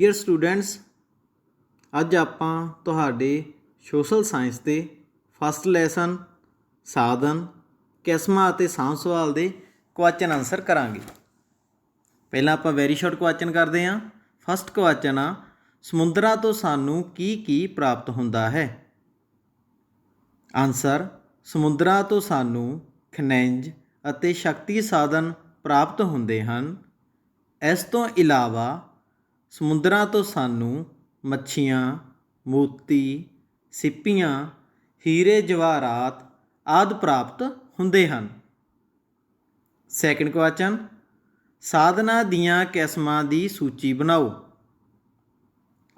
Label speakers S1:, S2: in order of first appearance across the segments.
S1: Dear students, ਅੱਜ ਆਪਾਂ ਤੁਹਾਡੇ ਸੋਸ਼ਲ ਸਾਇੰਸ ਦੇ ਫਸਟ ਲੈਸਨ ਸਾਧਨ, ਕਿਸਮਾਂ ਅਤੇ ਸਾਂਭ ਸਵਾਲ ਦੇ ਕੁਐਸਚਨ ਆਨਸਰ ਕਰਾਂਗੇ। ਪਹਿਲਾਂ ਆਪਾਂ ਵੈਰੀ ਸ਼ਾਰਟ ਕੁਐਸਚਨ ਕਰਦੇ ਹਾਂ। ਫਸਟ ਕੁਐਸਚਨ ਆ, ਸਮੁੰਦਰਾਂ ਤੋਂ ਸਾਨੂੰ ਕੀ ਪ੍ਰਾਪਤ ਹੁੰਦਾ ਹੈ? ਆਨਸਰ, ਸਮੁੰਦਰਾਂ ਤੋਂ ਸਾਨੂੰ ਖਣਿਜ ਅਤੇ ਸ਼ਕਤੀ ਸਾਧਨ ਪ੍ਰਾਪਤ ਹੁੰਦੇ ਹਨ। ਇਸ ਤੋਂ ਇਲਾਵਾ ਸਮੁੰਦਰਾਂ ਤੋਂ ਸਾਨੂੰ ਮੱਛੀਆਂ, ਮੋਤੀ, ਸਿੱਪੀਆਂ, ਹੀਰੇ ਜਵਾਹਰਾਤ ਆਦਿ ਪ੍ਰਾਪਤ ਹੁੰਦੇ ਹਨ। ਸੈਕਿੰਡ ਕੁਐਸਚਨ, ਸਾਧਨਾਂ ਦੀਆਂ ਕਿਸਮਾਂ ਦੀ ਸੂਚੀ ਬਣਾਓ।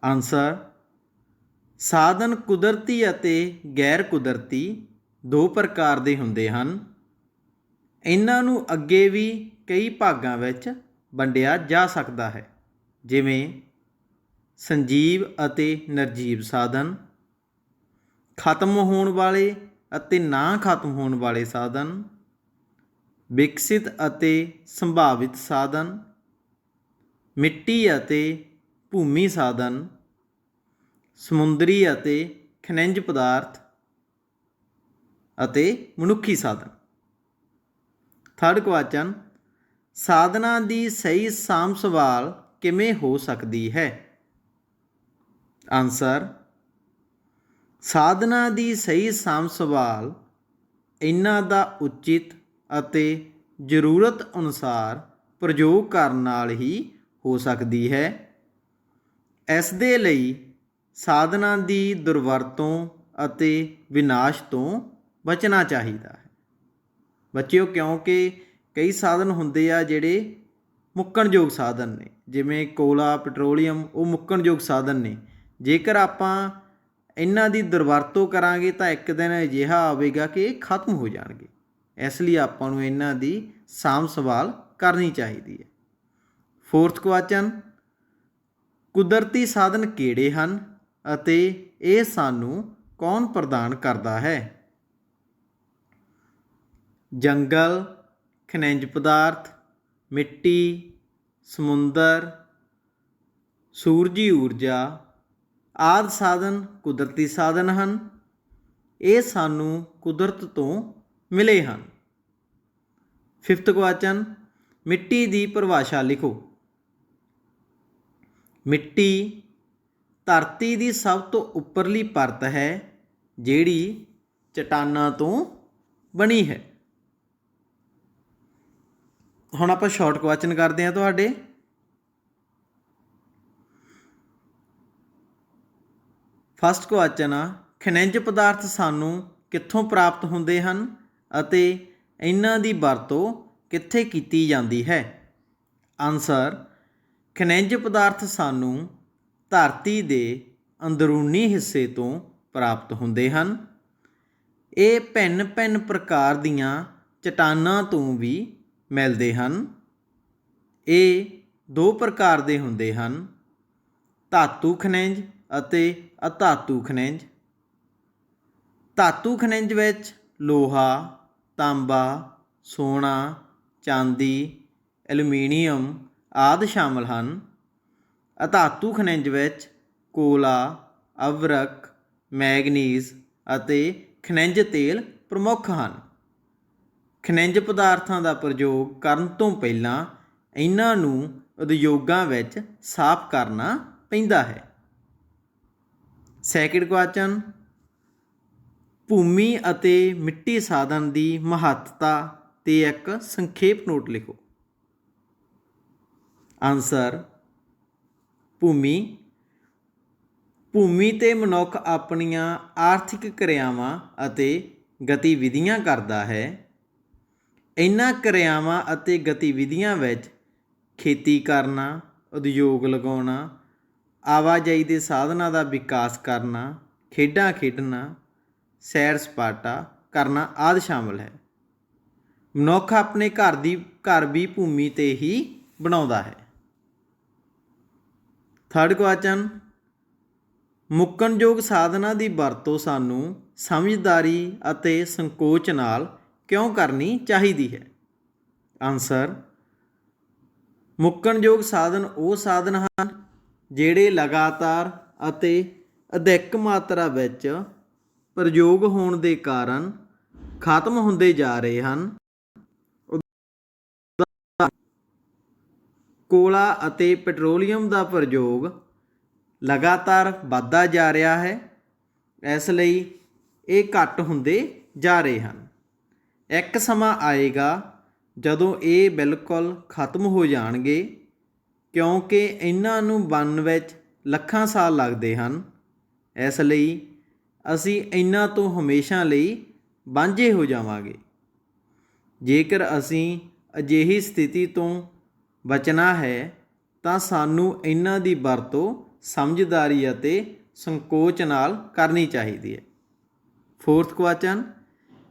S1: ਆਨਸਰ, ਸਾਧਨ ਕੁਦਰਤੀ ਅਤੇ ਗੈਰ ਕੁਦਰਤੀ ਦੋ ਪ੍ਰਕਾਰ ਦੇ ਹੁੰਦੇ ਹਨ। ਇਹਨਾਂ ਨੂੰ ਅੱਗੇ ਵੀ ਕਈ ਭਾਗਾਂ ਵਿੱਚ ਵੰਡਿਆ ਜਾ ਸਕਦਾ ਹੈ, ਜਿਵੇਂ ਸੰਜੀਵ ਅਤੇ ਨਿਰਜੀਵ ਸਾਧਨ, ਖਤਮ ਹੋਣ ਵਾਲੇ ਅਤੇ ਨਾ ਖਤਮ ਹੋਣ ਵਾਲੇ ਸਾਧਨ, ਵਿਕਸਿਤ ਅਤੇ ਸੰਭਾਵਿਤ ਸਾਧਨ, ਮਿੱਟੀ ਅਤੇ ਭੂਮੀ ਸਾਧਨ, ਸਮੁੰਦਰੀ ਅਤੇ ਖਣਿਜ ਪਦਾਰਥ ਅਤੇ ਮਨੁੱਖੀ ਸਾਧਨ। ਥਰਡ ਕੁਐਸਚਨ, ਸਾਧਨਾਂ ਦੀ ਸਹੀ ਸਾਂਭ ਸੰਭਾਲ ਕਿਵੇਂ ਹੋ ਸਕਦੀ ਹੈ? ਆਨਸਰ, ਸਾਧਨਾਂ ਦੀ ਸਹੀ ਸਾਂਭ ਸੰਭਾਲ ਇਹਨਾਂ ਦਾ ਉਚਿਤ ਅਤੇ ਜ਼ਰੂਰਤ ਅਨੁਸਾਰ ਪ੍ਰਯੋਗ ਕਰਨ ਨਾਲ ਹੀ ਹੋ ਸਕਦੀ ਹੈ। ਇਸ ਦੇ ਲਈ ਸਾਧਨਾਂ ਦੀ ਦੁਰਵਰਤੋਂ ਅਤੇ ਵਿਨਾਸ਼ ਤੋਂ ਬਚਣਾ ਚਾਹੀਦਾ ਹੈ। ਬੱਚਿਓ, ਕਿਉਂਕਿ ਕਈ ਸਾਧਨ ਹੁੰਦੇ ਆ ਜਿਹੜੇ ਮੁੱਕਣਯੋਗ ਸਾਧਨ ਨੇ, ਜਿਵੇਂ ਕੋਲਾ, ਪੈਟਰੋਲੀਅਮ, ਉਹ ਮੁੱਕਣਯੋਗ ਸਾਧਨ ਨੇ। ਜੇਕਰ ਆਪਾਂ ਇਹਨਾਂ ਦੀ ਦੁਰਵਰਤੋਂ ਕਰਾਂਗੇ ਤਾਂ ਇੱਕ ਦਿਨ ਅਜਿਹਾ ਆਵੇਗਾ ਕਿ ਇਹ ਖਤਮ ਹੋ ਜਾਣਗੇ। ਇਸ ਲਈ ਆਪਾਂ ਨੂੰ ਇਹਨਾਂ ਦੀ ਸਾਂਭ ਸੰਭਾਲ ਕਰਨੀ ਚਾਹੀਦੀ ਹੈ। ਫੋਰਥ ਕੁਐਸਚਨ, ਕੁਦਰਤੀ ਸਾਧਨ ਕਿਹੜੇ ਹਨ ਅਤੇ ਇਹ ਸਾਨੂੰ ਕੌਣ ਪ੍ਰਦਾਨ ਕਰਦਾ ਹੈ? ਜੰਗਲ, ਖਣਿਜ ਪਦਾਰਥ, ਮਿੱਟੀ, ਸਮੁੰਦਰ, ਸੂਰਜੀ ਊਰਜਾ ਆਦਿ ਸਾਧਨ ਕੁਦਰਤੀ ਸਾਧਨ ਹਨ। ਇਹ ਸਾਨੂੰ ਕੁਦਰਤ ਤੋਂ ਮਿਲੇ ਹਨ। ਫਿਫਥ ਕੁਐਸਚਨ, ਮਿੱਟੀ ਦੀ ਪਰਿਭਾਸ਼ਾ ਲਿਖੋ। ਮਿੱਟੀ ਧਰਤੀ ਦੀ ਸਭ ਤੋਂ ਉੱਪਰਲੀ ਪਰਤ ਹੈ, ਜਿਹੜੀ ਚਟਾਨਾਂ ਤੋਂ ਬਣੀ ਹੈ। ਹੁਣ ਆਪਾਂ ਸ਼ਾਰਟ ਕੁਐਸਚਨ ਕਰਦੇ ਹਾਂ ਤੁਹਾਡੇ। ਫਸਟ ਕੁਐਸਚਨ ਆ, ਖਣਿਜ ਪਦਾਰਥ ਸਾਨੂੰ ਕਿੱਥੋਂ ਪ੍ਰਾਪਤ ਹੁੰਦੇ ਹਨ ਅਤੇ ਇਹਨਾਂ ਦੀ ਵਰਤੋਂ ਕਿੱਥੇ ਕੀਤੀ ਜਾਂਦੀ ਹੈ? ਆਨਸਰ, ਖਣਿਜ ਪਦਾਰਥ ਸਾਨੂੰ ਧਰਤੀ ਦੇ ਅੰਦਰੂਨੀ ਹਿੱਸੇ ਤੋਂ ਪ੍ਰਾਪਤ ਹੁੰਦੇ ਹਨ। ਇਹ ਭਿੰਨ ਭਿੰਨ ਪ੍ਰਕਾਰ ਦੀਆਂ ਚਟਾਨਾਂ ਤੋਂ ਵੀ ਮਿਲਦੇ ਹਨ। ਇਹ ਦੋ ਪ੍ਰਕਾਰ ਦੇ ਹੁੰਦੇ ਹਨ, ਧਾਤੂ ਖਣਿਜ ਅਤੇ ਅਧਾਤੂ ਖਣਿਜ। ਧਾਤੂ ਖਣਿਜ ਵਿੱਚ ਲੋਹਾ, ਤਾਂਬਾ, ਸੋਨਾ, ਚਾਂਦੀ, ਐਲੂਮੀਨੀਅਮ ਆਦਿ ਸ਼ਾਮਲ ਹਨ। ਅਧਾਤੂ ਖਣਿਜ ਵਿੱਚ ਕੋਲਾ, ਅਵਰਕ, ਮੈਗਨੀਜ਼ ਅਤੇ ਖਣਿਜ ਤੇਲ ਪ੍ਰਮੁੱਖ ਹਨ। ਖਣਿਜ ਪਦਾਰਥਾਂ ਦਾ ਪ੍ਰਯੋਗ ਕਰਨ ਤੋਂ ਪਹਿਲਾਂ ਇਹਨਾਂ ਨੂੰ ਉਦਯੋਗਾਂ ਵਿੱਚ ਸਾਫ਼ ਕਰਨਾ ਪੈਂਦਾ ਹੈ। ਸੈਕਿੰਡ ਕੁਐਸਚਨ, ਭੂਮੀ ਅਤੇ ਮਿੱਟੀ ਸਾਧਨ ਦੀ ਮਹੱਤਤਾ 'ਤੇ ਇੱਕ ਸੰਖੇਪ ਨੋਟ ਲਿਖੋ। ਆਨਸਰ, ਭੂਮੀ 'ਤੇ ਮਨੁੱਖ ਆਪਣੀਆਂ ਆਰਥਿਕ ਕਿਰਿਆਵਾਂ ਅਤੇ ਗਤੀਵਿਧੀਆਂ ਕਰਦਾ ਹੈ। ਇਹਨਾਂ ਕਿਰਿਆਵਾਂ ਅਤੇ ਗਤੀਵਿਧੀਆਂ ਵਿੱਚ ਖੇਤੀ ਕਰਨਾ, ਉਦਯੋਗ ਲਗਾਉਣਾ, ਆਵਾਜਾਈ ਦੇ ਸਾਧਨਾਂ ਦਾ ਵਿਕਾਸ ਕਰਨਾ, ਖੇਡਾਂ ਖੇਡਣਾ, ਸੈਰ ਸਪਾਟਾ ਕਰਨਾ ਆਦਿ ਸ਼ਾਮਲ ਹੈ। ਮਨੁੱਖ ਆਪਣੇ ਘਰ ਵੀ ਭੂਮੀ 'ਤੇ ਹੀ ਬਣਾਉਂਦਾ ਹੈ। ਥਰਡ ਕੁਐਸਚਨ, ਮੁੱਕਣਯੋਗ ਸਾਧਨਾਂ ਦੀ ਵਰਤੋਂ ਸਾਨੂੰ ਸਮਝਦਾਰੀ ਅਤੇ ਸੰਕੋਚ ਨਾਲ ਕਿਉਂ ਕਰਨੀ ਚਾਹੀਦੀ ਹੈ? ਆਨਸਰ, ਮੁੱਕਣਯੋਗ ਸਾਧਨ ਉਹ ਸਾਧਨ ਹਨ ਜਿਹੜੇ ਲਗਾਤਾਰ ਅਤੇ ਅਧਿਕ ਮਾਤਰਾ ਵਿੱਚ ਪ੍ਰਯੋਗ ਹੋਣ ਦੇ ਕਾਰਨ ਖਤਮ ਹੁੰਦੇ ਜਾ ਰਹੇ ਹਨ। ਕੋਲਾ ਅਤੇ ਪੈਟਰੋਲੀਅਮ ਦਾ ਪ੍ਰਯੋਗ ਲਗਾਤਾਰ ਵੱਧਦਾ ਜਾ ਰਿਹਾ ਹੈ, ਇਸ ਲਈ ਇਹ ਘੱਟ ਹੁੰਦੇ ਜਾ ਰਹੇ ਹਨ। ਇੱਕ ਸਮਾਂ ਆਏਗਾ ਜਦੋਂ ਇਹ ਬਿਲਕੁਲ ਖਤਮ ਹੋ ਜਾਣਗੇ, ਕਿਉਂਕਿ ਇਹਨਾਂ ਨੂੰ ਬਣਨ ਵਿੱਚ ਲੱਖਾਂ ਸਾਲ ਲੱਗਦੇ ਹਨ। ਇਸ ਲਈ ਅਸੀਂ ਇਹਨਾਂ ਤੋਂ ਹਮੇਸ਼ਾ ਲਈ ਵਾਂਝੇ ਹੋ ਜਾਵਾਂਗੇ। ਜੇਕਰ ਅਸੀਂ ਅਜਿਹੀ ਸਥਿਤੀ ਤੋਂ ਬਚਣਾ ਹੈ ਤਾਂ ਸਾਨੂੰ ਇਹਨਾਂ ਦੀ ਵਰਤੋਂ ਸਮਝਦਾਰੀ ਅਤੇ ਸੰਕੋਚ ਨਾਲ ਕਰਨੀ ਚਾਹੀਦੀ ਹੈ। ਫੋਰਥ ਕੁਐਸਚਨ,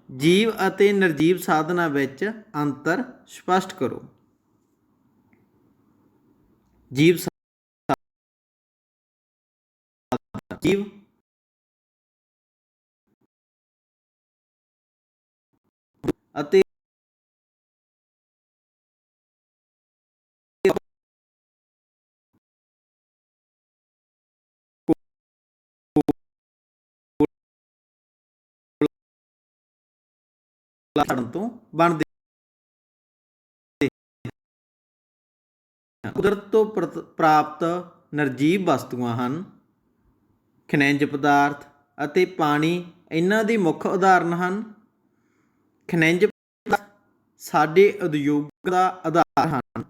S1: ਜੀਵ ਅਤੇ ਨਿਰਜੀਵ ਸਾਧਨਾਂ ਵਿੱਚ ਅੰਤਰ ਸਪਸ਼ਟ ਕਰੋ। ਜੀਵ ਜੀਵ ਅਤੇ ਤੋਂ ਬਣਦੇ ਕੁਦਰਤ ਤੋਂ ਪ੍ਰਾਪਤ ਨਿਰਜੀਵ ਵਸਤੂਆਂ ਹਨ। ਖਣਿਜ ਪਦਾਰਥ ਅਤੇ ਪਾਣੀ ਇਹਨਾਂ ਦੀ ਮੁੱਖ ਉਦਾਹਰਨ ਹਨ। ਖਣਿਜ ਪਦਾਰਥ ਸਾਡੇ ਉਦਯੋਗ ਦਾ ਆਧਾਰ ਹਨ।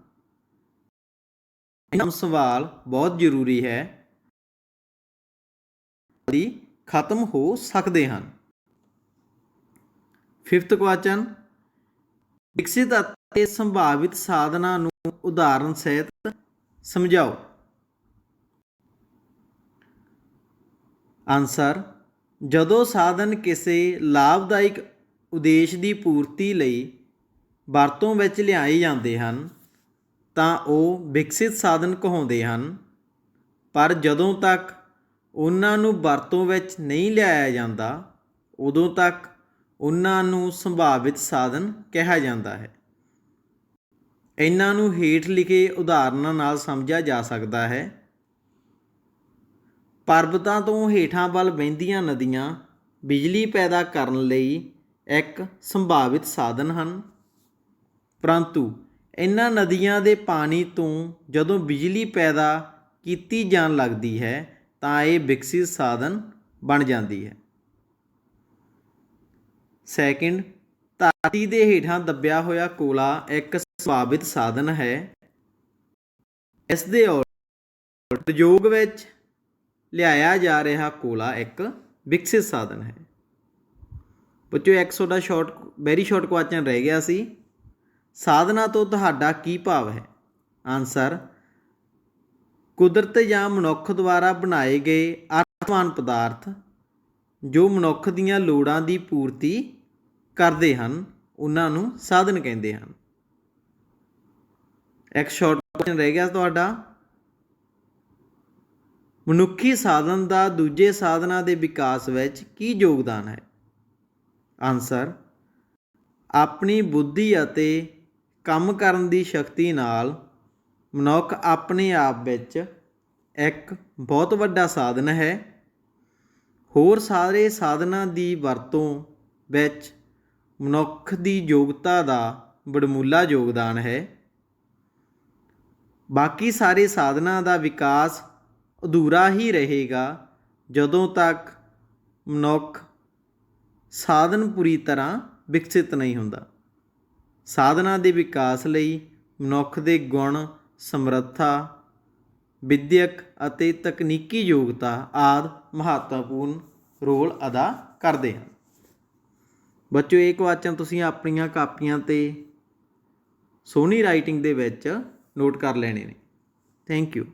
S1: ਇਹਨਾਂ ਸਵਾਲ ਬਹੁਤ ਜ਼ਰੂਰੀ ਹੈ, ਖਤਮ ਹੋ ਸਕਦੇ ਹਨ। ਫਿਫਥ ਕੁਐਸਚਨ, ਵਿਕਸਿਤ ਅਤੇ ਸੰਭਾਵਿਤ ਸਾਧਨਾਂ ਨੂੰ ਉਦਾਹਰਨ ਸਹਿਤ ਸਮਝਾਓ। ਆਨਸਰ, ਜਦੋਂ ਸਾਧਨ ਕਿਸੇ ਲਾਭਦਾਇਕ ਉਦੇਸ਼ ਦੀ ਪੂਰਤੀ ਲਈ ਵਰਤੋਂ ਵਿੱਚ ਲਿਆਏ ਜਾਂਦੇ ਹਨ ਤਾਂ ਉਹ ਵਿਕਸਿਤ ਸਾਧਨ ਕਹਾਉਂਦੇ ਹਨ, ਪਰ ਜਦੋਂ ਤੱਕ ਉਹਨਾਂ ਨੂੰ ਵਰਤੋਂ ਵਿੱਚ ਨਹੀਂ ਲਿਆਇਆ ਜਾਂਦਾ ਉਦੋਂ ਤੱਕ ਉਹਨਾਂ ਨੂੰ ਸੰਭਾਵਿਤ ਸਾਧਨ ਕਿਹਾ ਜਾਂਦਾ ਹੈ। ਇਹਨਾਂ ਨੂੰ ਹੇਠ ਲਿਖੇ ਉਦਾਹਰਨਾਂ ਨਾਲ ਸਮਝਿਆ ਜਾ ਸਕਦਾ ਹੈ। ਪਰਬਤਾਂ ਤੋਂ ਹੇਠਾਂ ਵੱਲ ਵਹਿੰਦੀਆਂ ਨਦੀਆਂ ਬਿਜਲੀ ਪੈਦਾ ਕਰਨ ਲਈ ਇੱਕ ਸੰਭਾਵਿਤ ਸਾਧਨ ਹਨ, ਪਰੰਤੂ ਇਹਨਾਂ ਨਦੀਆਂ ਦੇ ਪਾਣੀ ਤੋਂ ਜਦੋਂ ਬਿਜਲੀ ਪੈਦਾ ਕੀਤੀ ਜਾਣ ਲੱਗਦੀ ਹੈ ਤਾਂ ਇਹ ਵਿਕਸਿਤ ਸਾਧਨ ਬਣ ਜਾਂਦੀ ਹੈ। ਸੈਕਿੰਡ, ਧਰਤੀ ਦੇ ਹੇਠਾਂ ਦੱਬਿਆ ਹੋਇਆ ਕੋਲਾ ਇੱਕ ਸੰਭਾਵਿਤ ਸਾਧਨ ਹੈ। ਇਸ ਦੇ ਉਲਟ ਪ੍ਰਯੋਗ ਵਿੱਚ ਲਿਆਇਆ ਜਾ ਰਿਹਾ ਕੋਲਾ ਇੱਕ ਵਿਕਸਿਤ ਸਾਧਨ ਹੈ। ਬੱਚਿਓ, ਇੱਕ ਤੁਹਾਡਾ ਵੈਰੀ ਸ਼ਾਰਟ ਕੁਐਸਚਨ ਰਹਿ ਗਿਆ ਸੀ। ਸਾਧਨਾ ਤੋਂ ਤੁਹਾਡਾ ਕੀ ਭਾਵ ਹੈ? ਆਨਸਰ, ਕੁਦਰਤ ਜਾਂ ਮਨੁੱਖ ਦੁਆਰਾ ਬਣਾਏ ਗਏ ਅਰਥਵਾਨ ਪਦਾਰਥ ਜੋ ਮਨੁੱਖ ਦੀਆਂ ਲੋੜਾਂ ਦੀ ਪੂਰਤੀ ਕਰਦੇ ਹਨ ਉਹਨਾਂ ਨੂੰ ਸਾਧਨ ਕਹਿੰਦੇ ਹਨ। ਇੱਕ ਸ਼ਾਰਟ ਕੁਐਸਚਨ ਰਹਿ ਗਿਆ ਤੁਹਾਡਾ, ਮਨੁੱਖੀ ਸਾਧਨ ਦਾ ਦੂਜੇ ਸਾਧਨਾਂ ਦੇ ਵਿਕਾਸ ਵਿੱਚ ਕੀ ਯੋਗਦਾਨ ਹੈ? ਆਨਸਰ, ਆਪਣੀ ਬੁੱਧੀ ਅਤੇ ਕੰਮ ਕਰਨ ਦੀ ਸ਼ਕਤੀ ਨਾਲ ਮਨੁੱਖ ਆਪਣੇ ਆਪ ਵਿੱਚ ਇੱਕ ਬਹੁਤ ਵੱਡਾ ਸਾਧਨ ਹੈ। ਹੋਰ ਸਾਰੇ ਸਾਧਨਾਂ ਦੀ ਵਰਤੋਂ ਵਿੱਚ ਮਨੁੱਖ ਦੀ ਯੋਗਤਾ ਦਾ ਵਡਮੁੱਲਾ ਯੋਗਦਾਨ ਹੈ। ਬਾਕੀ ਸਾਰੇ ਸਾਧਨਾਂ ਦਾ ਵਿਕਾਸ ਅਧੂਰਾ ਹੀ ਰਹੇਗਾ ਜਦੋਂ ਤੱਕ ਮਨੁੱਖ ਸਾਧਨ ਪੂਰੀ ਤਰ੍ਹਾਂ ਵਿਕਸਿਤ ਨਹੀਂ ਹੁੰਦਾ। ਸਾਧਨਾਂ ਦੇ ਵਿਕਾਸ ਲਈ ਮਨੁੱਖ ਦੇ ਗੁਣ, ਸਮਰੱਥਾ, ਵਿਦਿਅਕ ਅਤੇ ਤਕਨੀਕੀ ਯੋਗਤਾ ਆਦਿ ਮਹੱਤਵਪੂਰਨ ਰੋਲ ਅਦਾ ਕਰਦੇ ਹਨ। ਬੱਚਿਓ, ਇਹ ਕੁਐਸਚਨ ਤੁਸੀਂ ਆਪਣੀਆਂ ਕਾਪੀਆਂ 'ਤੇ ਸੋਹਣੀ ਰਾਈਟਿੰਗ ਦੇ ਵਿੱਚ ਨੋਟ ਕਰ ਲੈਣੇ ਨੇ। Thank you.